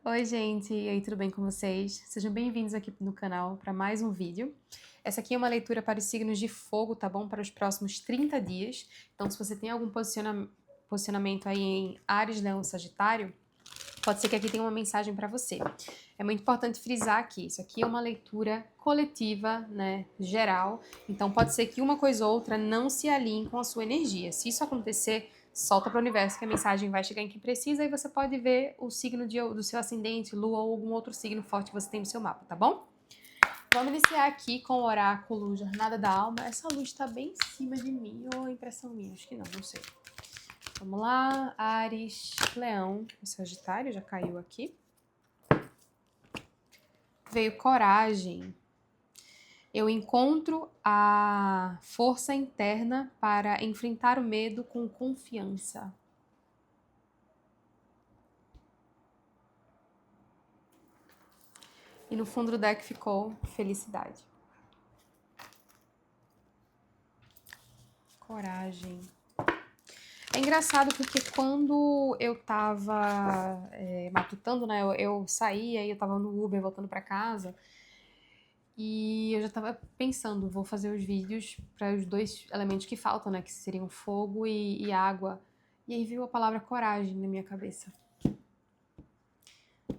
Oi, gente, e aí, tudo bem com vocês? Sejam bem-vindos aqui no canal para mais um vídeo. Essa aqui é uma leitura para os signos de fogo, tá bom? Para os próximos 30 dias. Então, se você tem algum posicionamento aí em Áries, Leão e Sagitário, pode ser que aqui tenha uma mensagem para você. É muito importante frisar aqui, isso aqui é uma leitura coletiva, né, geral. Então, pode ser que uma coisa ou outra não se alinhe com a sua energia. Se isso acontecer, solta para o universo que a mensagem vai chegar em quem precisa e você pode ver o signo do seu ascendente, lua ou algum outro signo forte que você tem no seu mapa, tá bom? Vamos iniciar aqui com o oráculo Jornada da Alma. Essa luz tá bem em cima de mim, ou impressão minha? Acho que não sei. Vamos lá, Áries, Leão e Sagitário, já caiu aqui. Veio coragem. Eu encontro a força interna para enfrentar o medo com confiança. E no fundo do deck ficou felicidade. Coragem. É engraçado porque quando eu tava matutando, né? Eu saí, aí eu tava no Uber voltando pra casa. E eu já tava pensando, vou fazer os vídeos para os dois elementos que faltam, né? Que seriam fogo e água. E aí veio a palavra coragem na minha cabeça.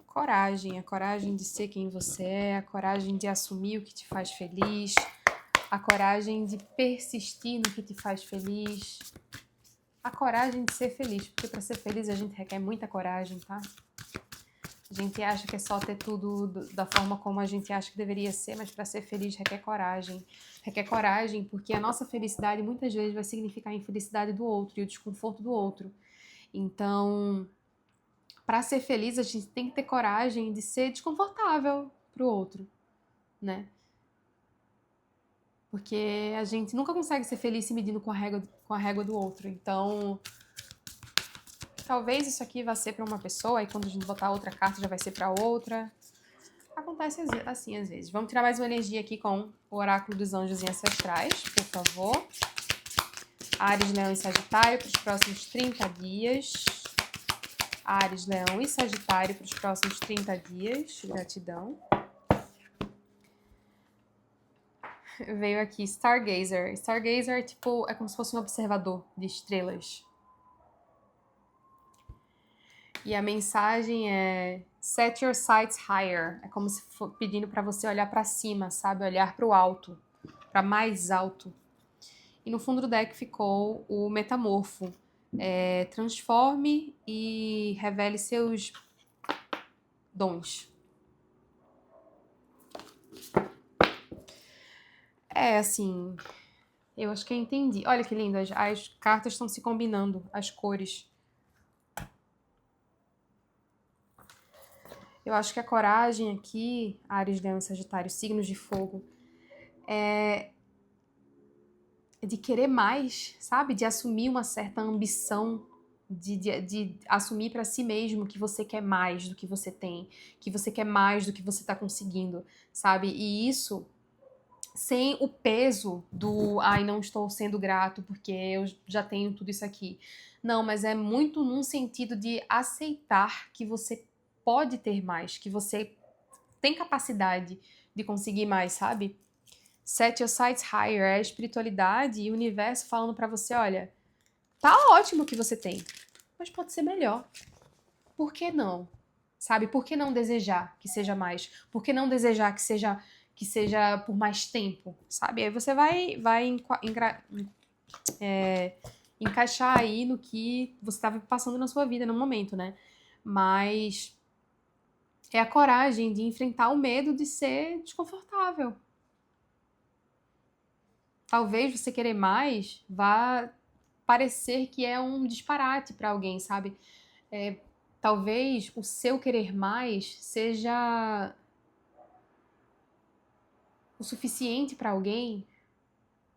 Coragem, a coragem de ser quem você é, a coragem de assumir o que te faz feliz, a coragem de persistir no que te faz feliz, a coragem de ser feliz, porque para ser feliz a gente requer muita coragem, tá? A gente acha que é só ter tudo da forma como a gente acha que deveria ser, mas para ser feliz requer coragem. Requer coragem porque a nossa felicidade muitas vezes vai significar a infelicidade do outro e o desconforto do outro. Então, para ser feliz, a gente tem que ter coragem de ser desconfortável pro outro, né? Porque a gente nunca consegue ser feliz se medindo com a régua do outro. Então, talvez isso aqui vá ser para uma pessoa, e quando a gente botar outra carta já vai ser para outra. Acontece assim às vezes. Vamos tirar mais uma energia aqui com o oráculo dos anjos e ancestrais, por favor. Áries, Leão e Sagitário para os próximos 30 dias. Áries, Leão e Sagitário para os próximos 30 dias. Gratidão. Veio aqui Stargazer. Stargazer é tipo, é como se fosse um observador de estrelas. E a mensagem é Set your sights higher. É como se for pedindo para você olhar para cima, sabe? Olhar para o alto, para mais alto. E no fundo do deck ficou o Metamorfo. Transforme e revele seus dons. Assim, eu acho que eu entendi. Olha que lindo, as cartas estão se combinando, as cores. Eu acho que a coragem aqui, Áries, Leão e Sagitário, signos de fogo, é de querer mais, sabe? De assumir uma certa ambição, de assumir para si mesmo que você quer mais do que você tem, que você quer mais do que você tá conseguindo, sabe? E isso sem o peso do ai, não estou sendo grato porque eu já tenho tudo isso aqui. Não, mas é muito num sentido de aceitar que você pode ter mais, que você tem capacidade de conseguir mais, sabe? Set your sights higher é a espiritualidade e o universo falando pra você, olha, tá ótimo o que você tem, mas pode ser melhor. Por que não? Sabe? Por que não desejar que seja mais? Por que não desejar que seja por mais tempo, sabe? Aí você vai encaixar aí no que você estava passando na sua vida no momento, né? Mas é a coragem de enfrentar o medo de ser desconfortável. Talvez você querer mais vá parecer que é um disparate para alguém, sabe? Talvez o seu querer mais seja o suficiente para alguém,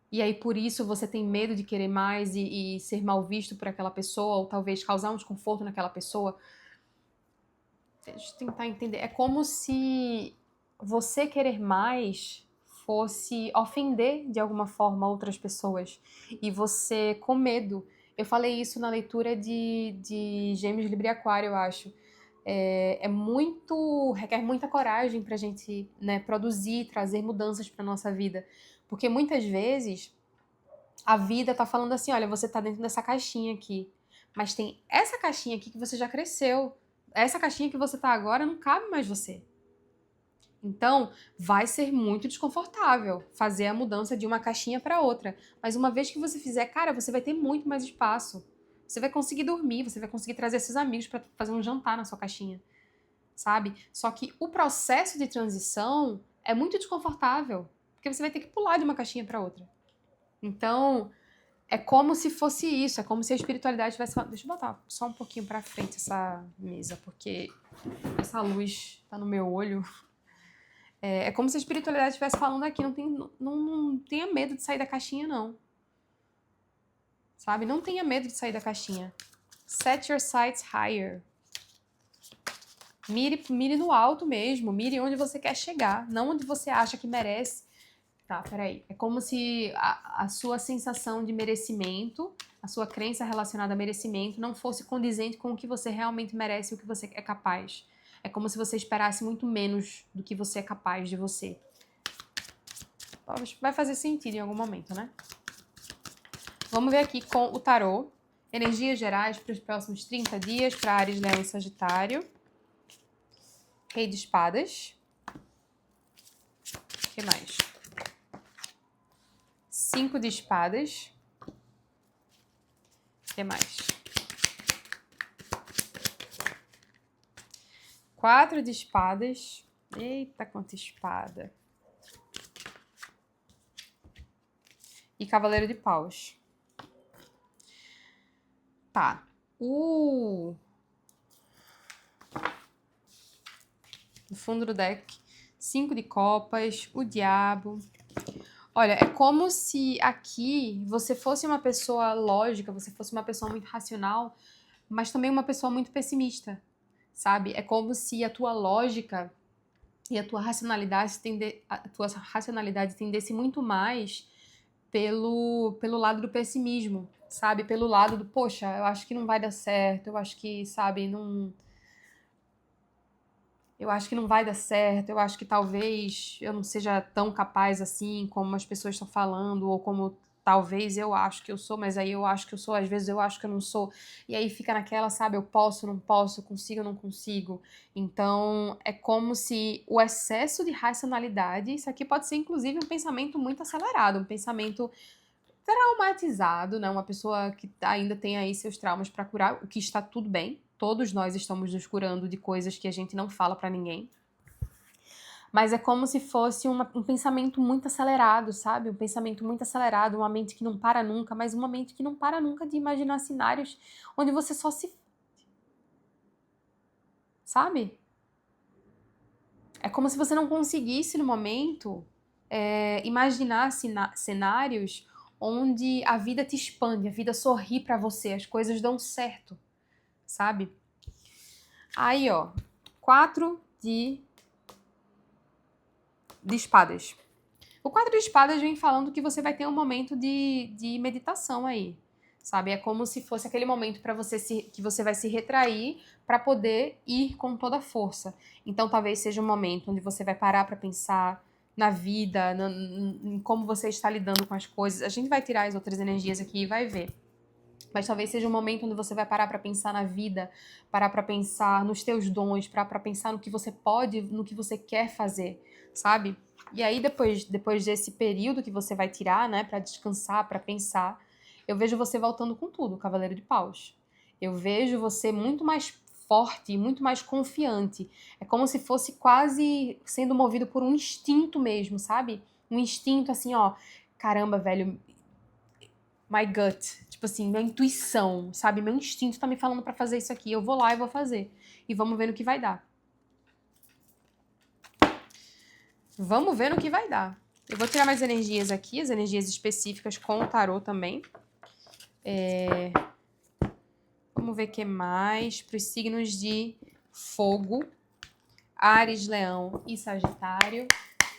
e aí por isso você tem medo de querer mais e ser mal visto por aquela pessoa, ou talvez causar um desconforto naquela pessoa. Deixa eu tentar entender. É como se você querer mais fosse ofender de alguma forma outras pessoas. E você, com medo. Eu falei isso na leitura de Gêmeos, Libra e Aquário, eu acho. requer muita coragem pra gente, né, produzir, trazer mudanças pra nossa vida. Porque muitas vezes a vida tá falando assim, olha, você tá dentro dessa caixinha aqui, mas tem essa caixinha aqui que você já cresceu. Essa caixinha que você tá agora não cabe mais você. Então, vai ser muito desconfortável fazer a mudança de uma caixinha para outra. Mas uma vez que você fizer, cara, você vai ter muito mais espaço. Você vai conseguir dormir, você vai conseguir trazer seus amigos para fazer um jantar na sua caixinha, sabe? Só que o processo de transição é muito desconfortável, porque você vai ter que pular de uma caixinha para outra. Então, é como se fosse isso, é como se a espiritualidade tivesse falando. Deixa eu botar só um pouquinho para frente essa mesa, porque essa luz tá no meu olho. É como se a espiritualidade estivesse falando aqui, não tenha medo de sair da caixinha, não. Sabe? Não tenha medo de sair da caixinha. Set your sights higher. Mire no alto mesmo, mire onde você quer chegar, não onde você acha que merece. Tá, peraí. É como se a sua sensação de merecimento, a sua crença relacionada a merecimento não fosse condizente com o que você realmente merece e o que você é capaz. É como se você esperasse muito menos do que você é capaz de você. Vai fazer sentido em algum momento, né? Vamos ver aqui com o tarô. Energias gerais para os próximos 30 dias para Áries, Leão e Sagitário. Rei de Espadas. O que mais? 5 de Espadas. O que mais? 4 de Espadas. Eita, quanta espada. E Cavaleiro de Paus. Tá. No fundo do deck, 5 de Copas, o Diabo. Olha, é como se aqui você fosse uma pessoa lógica, você fosse uma pessoa muito racional, mas também uma pessoa muito pessimista, sabe? É como se a tua lógica e a tua racionalidade tendesse muito mais pelo lado do pessimismo, sabe? Pelo lado do, poxa, eu acho que não vai dar certo, eu acho que, sabe, não... Eu acho que não vai dar certo, eu acho que talvez eu não seja tão capaz assim como as pessoas estão falando, ou como talvez eu acho que eu sou, mas aí eu acho que eu sou, às vezes eu acho que eu não sou. E aí fica naquela, sabe, eu posso, não posso, consigo, não consigo. Então, é como se o excesso de racionalidade, isso aqui pode ser inclusive um pensamento muito acelerado, um pensamento traumatizado, né? Uma pessoa que ainda tem aí seus traumas para curar, o que está tudo bem. Todos nós estamos nos curando de coisas que a gente não fala para ninguém. Mas é como se fosse um pensamento muito acelerado, sabe? Um pensamento muito acelerado, uma mente que não para nunca, mas uma mente que não para nunca de imaginar cenários onde você só se... Sabe? É como se você não conseguisse, no momento, imaginar cenários onde a vida te expande, a vida sorri pra você, as coisas dão certo, sabe? Aí, ó, 4 de espadas. O 4 de espadas vem falando que você vai ter um momento de meditação aí, sabe? É como se fosse aquele momento para você que você vai se retrair para poder ir com toda a força. Então, talvez seja um momento onde você vai parar para pensar na vida, em como você está lidando com as coisas. A gente vai tirar as outras energias aqui e vai ver. Mas talvez seja um momento onde você vai parar para pensar na vida, parar para pensar nos teus dons, parar para pensar no que você pode, no que você quer fazer, sabe? E aí depois desse período que você vai tirar, né, para descansar, para pensar, eu vejo você voltando com tudo, Cavaleiro de Paus. Eu vejo você muito mais forte, muito mais confiante. É como se fosse quase sendo movido por um instinto mesmo, sabe? Um instinto assim, ó, caramba, velho, my gut, tipo assim, minha intuição, sabe? Meu instinto tá me falando pra fazer isso aqui. Eu vou lá e vou fazer. E vamos ver no que vai dar. Vamos ver no que vai dar. Eu vou tirar mais energias aqui, as energias específicas com o tarô também. Vamos ver o que mais para os signos de fogo. Áries, Leão e Sagitário.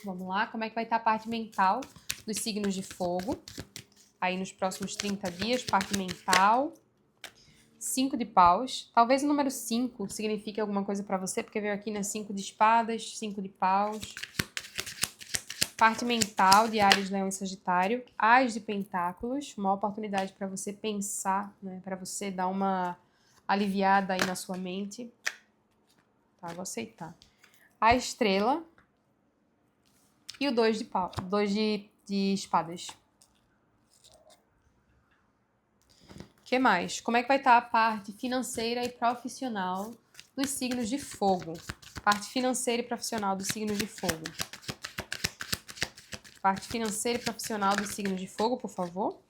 Vamos lá, como é que vai estar a parte mental dos signos de fogo? Aí nos próximos 30 dias, parte mental. 5 de paus. Talvez o número 5 signifique alguma coisa para você, porque veio aqui, né? 5 de espadas, 5 de paus. Parte mental de Áries, Leão e Sagitário. As de pentáculos, uma oportunidade para você pensar, né? Para você dar uma aliviada aí na sua mente. Tá, vou aceitar. A estrela e o 2 de pau, 2 de espadas. O que mais? Como é que vai estar a parte financeira e profissional dos signos de fogo? Parte financeira e profissional dos signos de fogo. Parte financeira e profissional dos signos de fogo, por favor.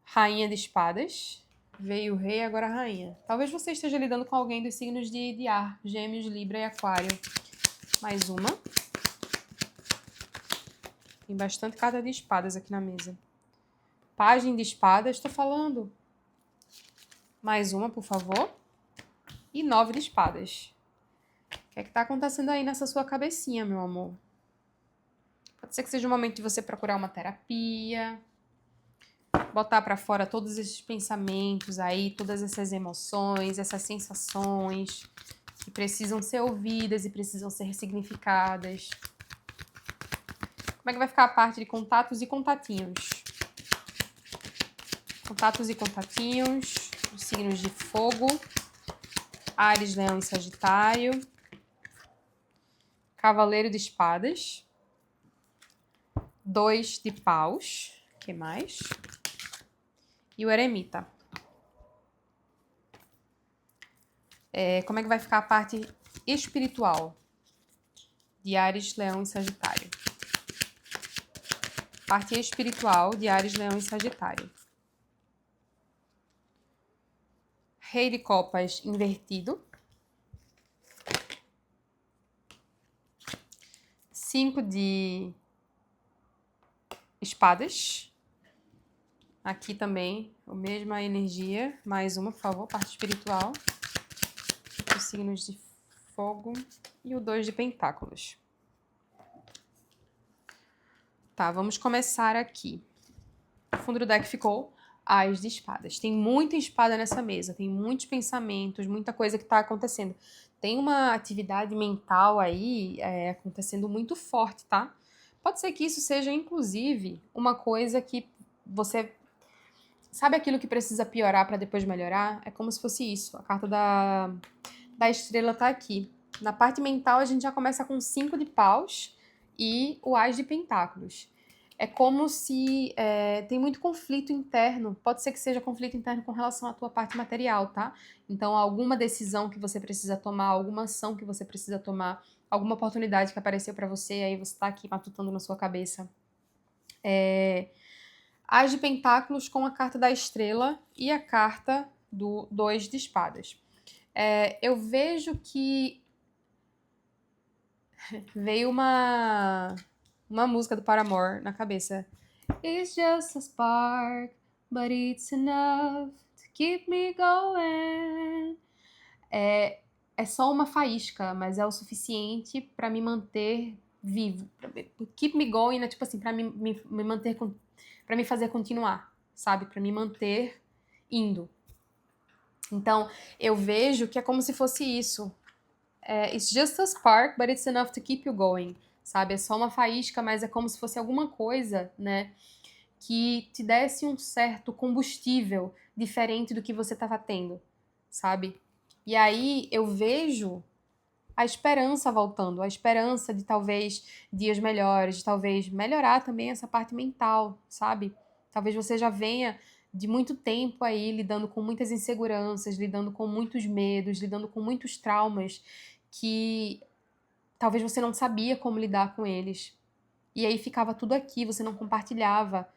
Rainha de espadas. Veio o rei, agora a rainha. Talvez você esteja lidando com alguém dos signos de ar, Gêmeos, Libra e Aquário. Mais uma. Tem bastante carta de espadas aqui na mesa. Página de espadas, estou falando. Mais uma, por favor. E 9 de espadas. O que é que tá acontecendo aí nessa sua cabecinha, meu amor? Pode ser que seja o momento de você procurar uma terapia, botar pra fora todos esses pensamentos aí, todas essas emoções, essas sensações que precisam ser ouvidas e precisam ser ressignificadas. Como é que vai ficar a parte de contatos e contatinhos? Contatos e contatinhos, os signos de fogo, Áries, Leão e Sagitário, Cavaleiro de espadas, 2 de paus, o que mais? E o eremita. Como é que vai ficar a parte espiritual de Áries, Leão e Sagitário? Parte espiritual de Áries, Leão e Sagitário. Rei de copas invertido. 5 de espadas. Aqui também, a mesma energia. Mais uma, por favor, parte espiritual. Os signos de fogo. E o 2 de pentáculos. Tá, vamos começar aqui. O fundo do deck ficou As de espadas. Tem muita espada nessa mesa, tem muitos pensamentos, muita coisa que tá acontecendo. Tem uma atividade mental aí acontecendo muito forte, tá? Pode ser que isso seja, inclusive, uma coisa que você... Sabe aquilo que precisa piorar para depois melhorar? É como se fosse isso. A carta da estrela tá aqui. Na parte mental, a gente já começa com 5 de paus e o As de pentáculos. É como se tem muito conflito interno. Pode ser que seja conflito interno com relação à tua parte material, tá? Então, alguma decisão que você precisa tomar, alguma ação que você precisa tomar, alguma oportunidade que apareceu para você, aí você tá aqui matutando na sua cabeça. As de pentáculos com a carta da estrela e a carta do 2 de espadas. Eu vejo que veio uma música do Paramore na cabeça. It's just a spark, but it's enough to keep me going. É só uma faísca, mas é o suficiente para me manter vivo. Keep me going, né? Tipo assim, para me manter, para me fazer continuar, sabe? Para me manter indo. Então, eu vejo que é como se fosse isso. It's just a spark, but it's enough to keep you going, sabe? É só uma faísca, mas é como se fosse alguma coisa, né? Que te desse um certo combustível diferente do que você estava tendo, sabe? E aí eu vejo a esperança voltando, a esperança de talvez dias melhores, de talvez melhorar também essa parte mental, sabe? Talvez você já venha de muito tempo aí lidando com muitas inseguranças, lidando com muitos medos, lidando com muitos traumas que talvez você não sabia como lidar com eles. E aí ficava tudo aqui, você não compartilhava,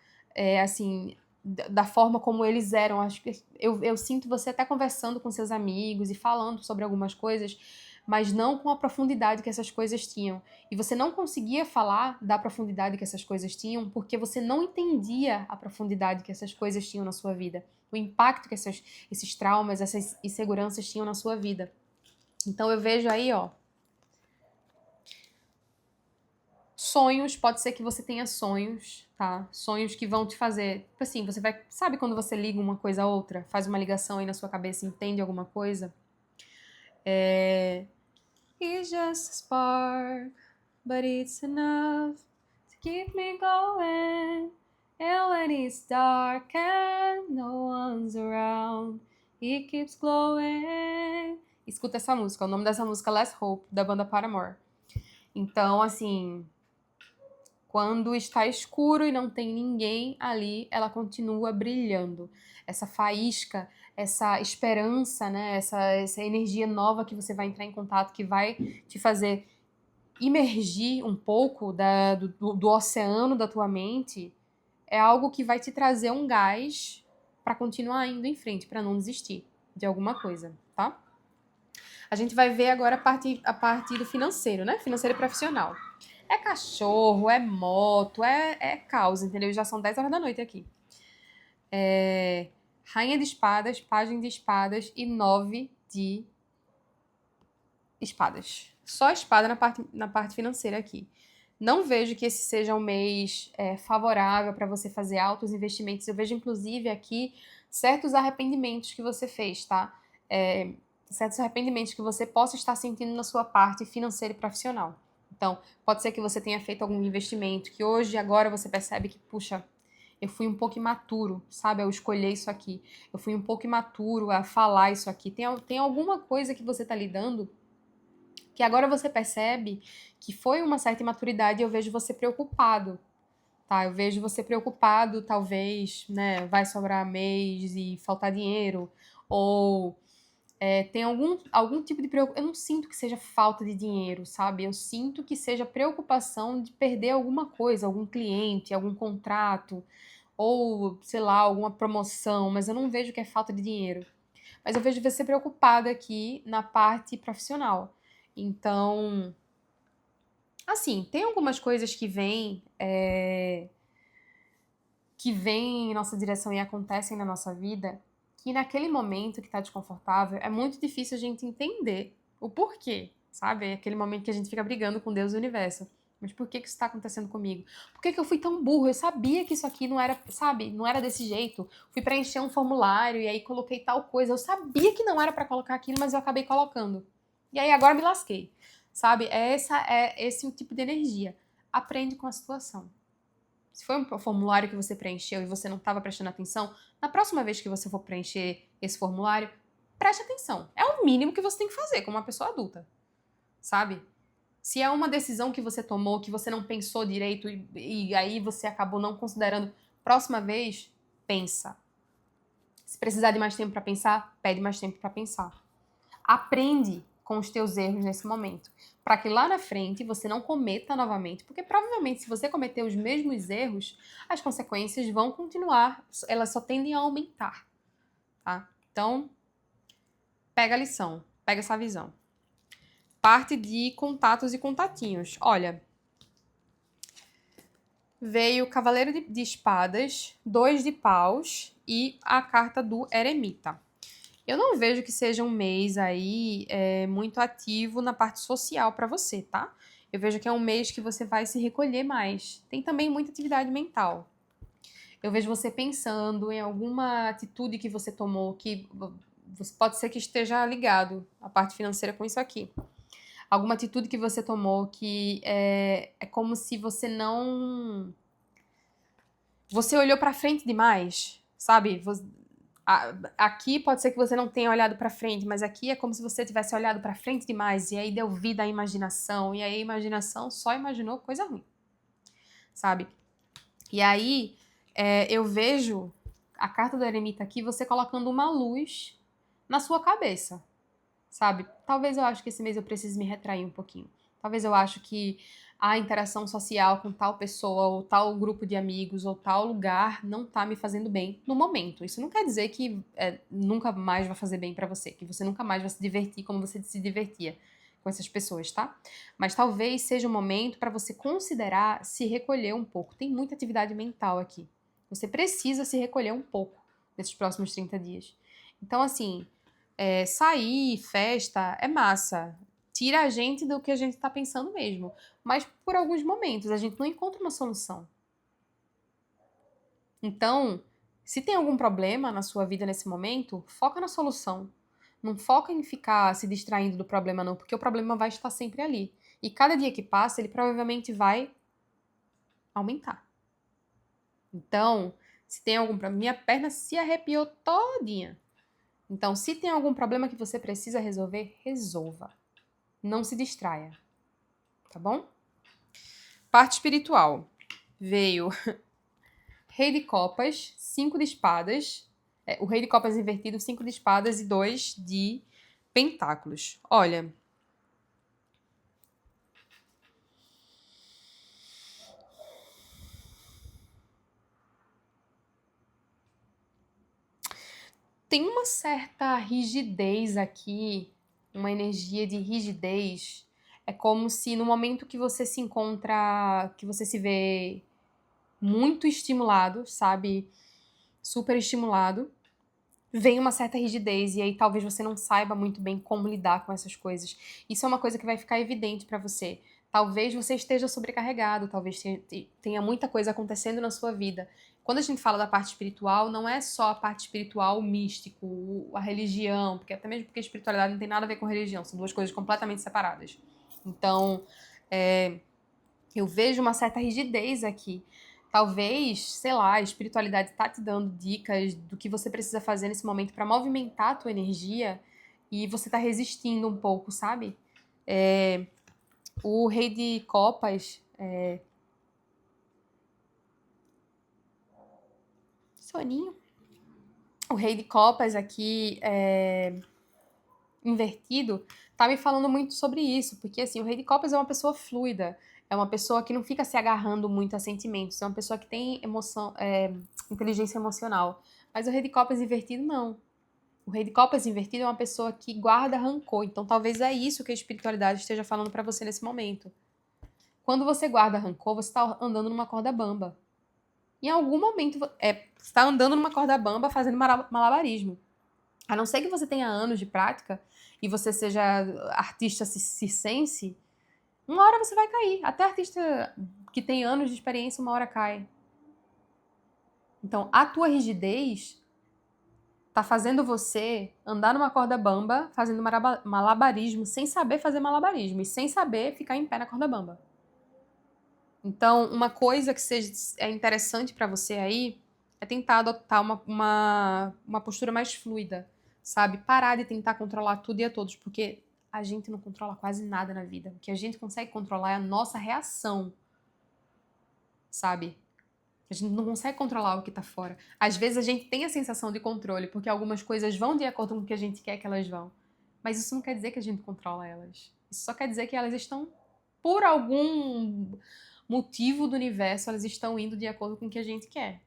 assim, da forma como eles eram. Acho que eu sinto você até conversando com seus amigos e falando sobre algumas coisas, mas não com a profundidade que essas coisas tinham. E você não conseguia falar da profundidade que essas coisas tinham porque você não entendia a profundidade que essas coisas tinham na sua vida, o impacto que esses traumas, essas inseguranças tinham na sua vida. Então eu vejo aí, ó, Sonhos, pode ser que você tenha sonhos, tá? Sonhos que vão te fazer, tipo assim, você vai, sabe quando você liga uma coisa a outra, faz uma ligação aí na sua cabeça, entende alguma coisa? It's just a spark, but it's enough to keep me going. And when it's dark and no one's around, it keeps glowing. Escuta essa música, o nome dessa música é Last Hope, da banda Paramore. Então, assim, quando está escuro e não tem ninguém ali, ela continua brilhando. Essa faísca, essa esperança, né? Essa energia nova que você vai entrar em contato, que vai te fazer imergir um pouco do oceano da tua mente, é algo que vai te trazer um gás para continuar indo em frente, para não desistir de alguma coisa, tá? A gente vai ver agora a parte do financeiro, né? Financeiro e profissional. É cachorro, é moto, é caos, entendeu? Já são 10 horas da noite aqui. Rainha de espadas, página de espadas e 9 de espadas. Só espada na parte financeira aqui. Não vejo que esse seja um mês favorável para você fazer altos investimentos. Eu vejo, inclusive, aqui certos arrependimentos que você fez, tá? Certos arrependimentos que você possa estar sentindo na sua parte financeira e profissional. Então, pode ser que você tenha feito algum investimento que hoje, agora, você percebe que, puxa, eu fui um pouco imaturo, sabe, ao escolher isso aqui. Eu fui um pouco imaturo a falar isso aqui. Tem alguma coisa que você está lidando que agora você percebe que foi uma certa imaturidade e eu vejo você preocupado, tá? Eu vejo você preocupado, talvez, né, vai sobrar mês e faltar dinheiro, ou tem algum tipo de preocupação. Eu não sinto que seja falta de dinheiro, sabe? Eu sinto que seja preocupação de perder alguma coisa, algum cliente, algum contrato, ou, sei lá, alguma promoção, mas eu não vejo que é falta de dinheiro. Mas eu vejo você preocupada aqui na parte profissional. Então, assim, tem algumas coisas que vêm em nossa direção e acontecem na nossa vida que naquele momento que tá desconfortável é muito difícil a gente entender o porquê, sabe? É aquele momento que a gente fica brigando com Deus e o universo. Mas por que isso tá acontecendo comigo? Por que eu fui tão burro? Eu sabia que isso aqui não era, sabe? Não era desse jeito. Fui preencher um formulário e aí coloquei tal coisa. Eu sabia que não era pra colocar aquilo, mas eu acabei colocando. E aí agora me lasquei, sabe? É esse o tipo de energia. Aprende com a situação. Se foi um formulário que você preencheu e você não estava prestando atenção, na próxima vez que você for preencher esse formulário, preste atenção. É o mínimo que você tem que fazer como uma pessoa adulta, sabe? Se é uma decisão que você tomou, que você não pensou direito e aí você acabou não considerando, próxima vez, pensa. Se precisar de mais tempo para pensar, pede mais tempo para pensar. Aprende com os teus erros nesse momento, para que lá na frente você não cometa novamente, porque provavelmente se você cometer os mesmos erros, as consequências vão continuar, elas só tendem a aumentar, tá? Então, pega a lição, pega essa visão. Parte de contatos e contatinhos. Olha, veio Cavaleiro de Espadas, 2 de Paus e a carta do Eremita. Eu não vejo que seja um mês aí muito ativo na parte social para você, tá? Eu vejo que é um mês que você vai se recolher mais. Tem também muita atividade mental. Eu vejo você pensando em alguma atitude que você tomou que pode ser que esteja ligado à parte financeira com isso aqui. Alguma atitude que você tomou que é como se você não... Você olhou para frente demais, sabe? Aqui pode ser que você não tenha olhado para frente, mas aqui é como se você tivesse olhado para frente demais e aí deu vida à imaginação e aí a imaginação só imaginou coisa ruim, sabe? E aí eu vejo a carta do eremita aqui você colocando uma luz na sua cabeça, sabe? Talvez eu acho que esse mês eu precise me retrair um pouquinho. Talvez eu acho que a interação social com tal pessoa, ou tal grupo de amigos, ou tal lugar não tá me fazendo bem no momento. Isso não quer dizer que nunca mais vai fazer bem pra você, que você nunca mais vai se divertir como você se divertia com essas pessoas, tá? Mas talvez seja um momento para você considerar se recolher um pouco. Tem muita atividade mental aqui. Você precisa se recolher um pouco nesses próximos 30 dias. Então, assim, sair, festa, é massa. tira a gente do que a gente está pensando mesmo. Mas por alguns momentos a gente não encontra uma solução. Então, se tem algum problema na sua vida nesse momento, foca na solução. Não foca em ficar se distraindo do problema, não, porque o problema vai estar sempre ali. E cada dia que passa, ele provavelmente vai aumentar. Então, se tem algum problema, minha perna se arrepiou todinha. Então, se tem algum problema que você precisa resolver, resolva. Não se distraia. Tá bom? Parte espiritual. Veio Rei de Copas, 5 de espadas. O Rei de Copas invertido, 5 de espadas e 2 de pentáculos. Olha. Tem uma certa rigidez aqui, uma energia de rigidez. É como se no momento que você se encontra, que você se vê muito estimulado, sabe? Super estimulado, vem uma certa rigidez e aí talvez você não saiba muito bem como lidar com essas coisas. Isso é uma coisa que vai ficar evidente pra você. Talvez você esteja sobrecarregado, talvez tenha muita coisa acontecendo na sua vida. Quando a gente fala da parte espiritual, não é só a parte espiritual, o místico, a religião, porque até mesmo porque a espiritualidade não tem nada a ver com religião, são duas coisas completamente separadas. Então, eu vejo uma certa rigidez aqui. Talvez, sei lá, a espiritualidade tá te dando dicas do que você precisa fazer nesse momento pra movimentar a tua energia e você tá resistindo um pouco, sabe? O Rei de Copas, soninho. O Rei de Copas aqui, invertido, tá me falando muito sobre isso, porque assim, o Rei de Copas é uma pessoa fluida, é uma pessoa que não fica se agarrando muito a sentimentos, é uma pessoa que tem emoção, inteligência emocional. Mas o Rei de Copas invertido, não. O Rei de Copas invertido é uma pessoa que guarda rancor, então talvez é isso que a espiritualidade esteja falando pra você nesse momento. Quando você guarda rancor, você tá andando numa corda bamba. Em algum momento, você tá andando numa corda bamba fazendo malabarismo. A não ser que você tenha anos de prática e você seja artista circense, uma hora você vai cair. Até artista que tem anos de experiência, uma hora cai. Então, a tua rigidez tá fazendo você andar numa corda bamba, fazendo malabarismo, sem saber fazer malabarismo e sem saber ficar em pé na corda bamba. Então, uma coisa que é interessante pra você aí é tentar adotar uma postura mais fluida, sabe? Parar de tentar controlar tudo e a todos, porque a gente não controla quase nada na vida. O que a gente consegue controlar é a nossa reação, sabe? A gente não consegue controlar o que tá fora. Às vezes a gente tem a sensação de controle, porque algumas coisas vão de acordo com o que a gente quer que elas vão. Mas isso não quer dizer que a gente controla elas. Isso só quer dizer que elas estão, por algum motivo do universo, elas estão indo de acordo com o que a gente quer.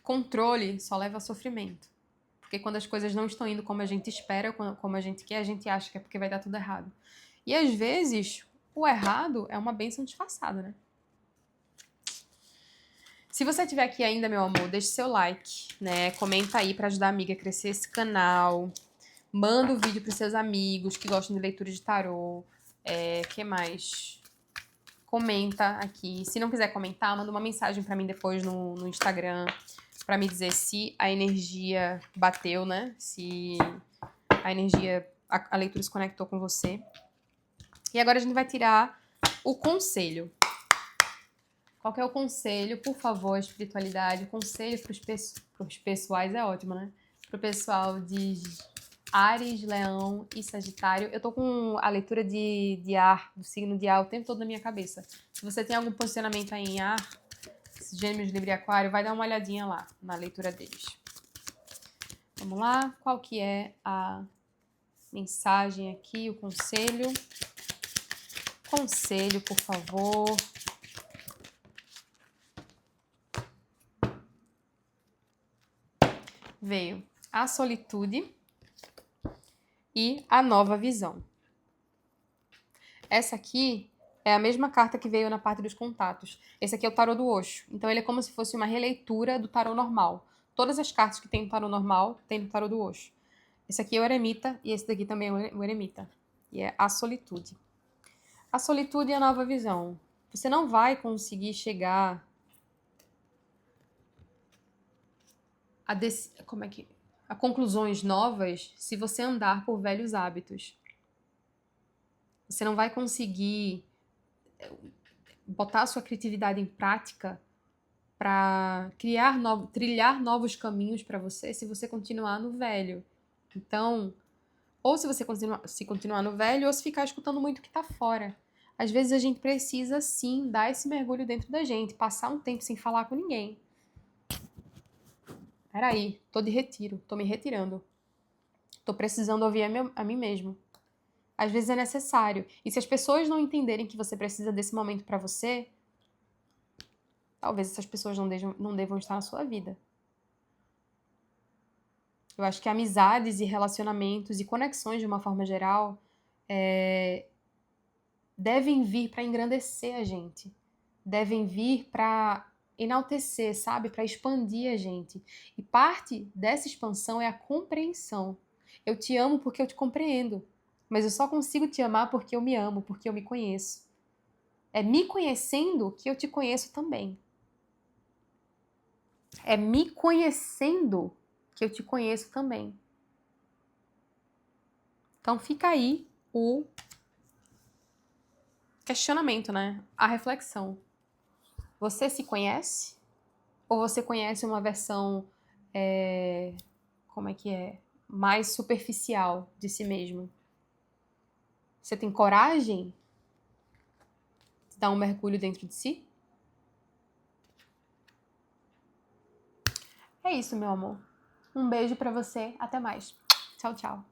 Controle só leva a sofrimento. Porque quando as coisas não estão indo como a gente espera, como a gente quer, a gente acha que é porque vai dar tudo errado. E às vezes, o errado é uma bênção disfarçada, né? Se você estiver aqui ainda, meu amor, deixe seu like, né? Comenta aí pra ajudar a amiga a crescer esse canal. Manda o vídeo pros seus amigos que gostam de leitura de tarô. Que mais? Comenta aqui. Se não quiser comentar, manda uma mensagem pra mim depois no Instagram pra me dizer se a energia bateu, né? Se a energia, a leitura se conectou com você. E agora a gente vai tirar o conselho. Qual que é o conselho, por favor, espiritualidade? Conselho pros pessoais é ótimo, né? Pro pessoal de Áries, Leão e Sagitário. Eu tô com a leitura de ar, do signo de ar, o tempo todo na minha cabeça. Se você tem algum posicionamento aí em ar, Gêmeos, Libra e Aquário, vai dar uma olhadinha lá na leitura deles. Vamos lá? Qual que é a mensagem aqui, o conselho? Conselho, por favor. Veio a solitude e a nova visão. Essa aqui é a mesma carta que veio na parte dos contatos. Esse aqui é o tarô do Osho. Então ele é como se fosse uma releitura do tarô normal. Todas as cartas que tem no tarô normal tem no tarô do Osho. Esse aqui é o eremita e esse daqui também é o eremita. E é a solitude. A solitude é a nova visão. Você não vai conseguir chegar a conclusões novas se você andar por velhos hábitos. Você não vai conseguir botar a sua criatividade em prática para trilhar novos caminhos para você se você continuar no velho. Então, ou se você continuar no velho, ou se ficar escutando muito o que tá fora. Às vezes a gente precisa sim dar esse mergulho dentro da gente, passar um tempo sem falar com ninguém. Peraí, tô de retiro, tô me retirando. Tô precisando ouvir a mim mesmo. Às vezes é necessário. E se as pessoas não entenderem que você precisa desse momento pra você, talvez essas pessoas não devam estar na sua vida. Eu acho que amizades e relacionamentos e conexões, de uma forma geral, devem vir para engrandecer a gente. Devem vir para enaltecer, sabe? Para expandir a gente. E parte dessa expansão é a compreensão. Eu te amo porque eu te compreendo. Mas eu só consigo te amar porque eu me amo, porque eu me conheço. É me conhecendo que eu te conheço também. É me conhecendo que eu te conheço também. Então fica aí o questionamento, né? A reflexão. Você se conhece? Ou você conhece uma versão, como é que é? Mais superficial de si mesmo? Você tem coragem de dar um mergulho dentro de si? É isso, meu amor. Um beijo pra você. Até mais. Tchau, tchau.